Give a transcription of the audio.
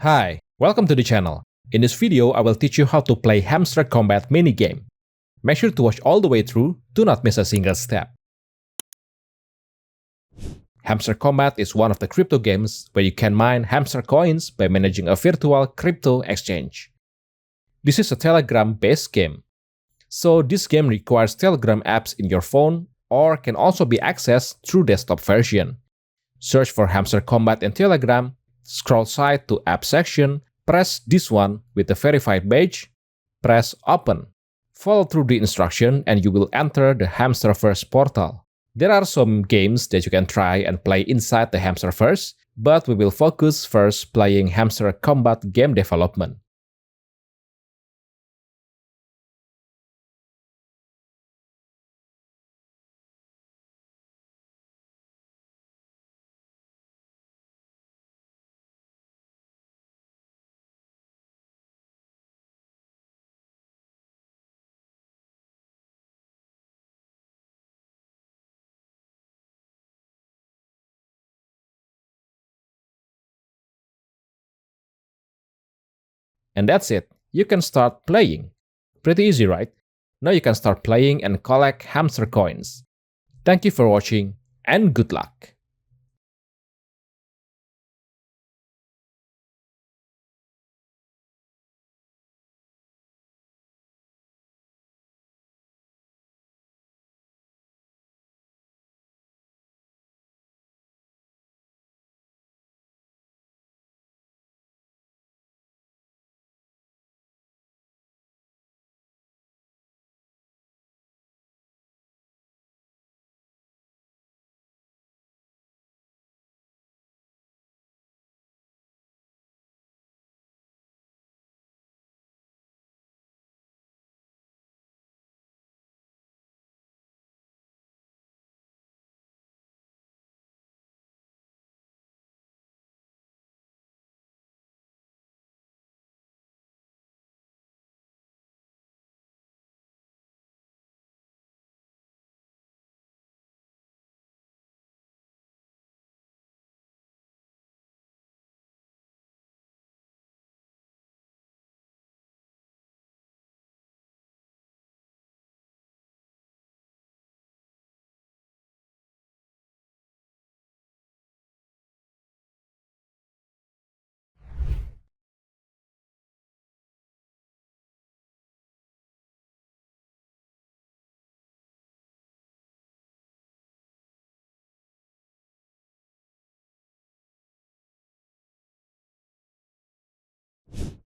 Hi, welcome to the channel. In this video, I will teach you how to play Hamster Kombat minigame. Make sure to watch all the way through, do not miss a single step. Hamster Kombat is one of the crypto games where you can mine hamster coins by managing a virtual crypto exchange. This is a Telegram-based game. So this game requires Telegram apps in your phone or can also be accessed through desktop version. Search for Hamster Kombat in Telegram, scroll side to app section, press this one with the verified badge, press open. Follow through the instruction and you will enter the Hamsterverse portal. There are some games that you can try and play inside the Hamsterverse, but we will focus first playing Hamster Kombat game development. And that's it, you can start playing. Pretty easy, right? Now you can start playing and collect hamster coins. Thank you for watching and good luck!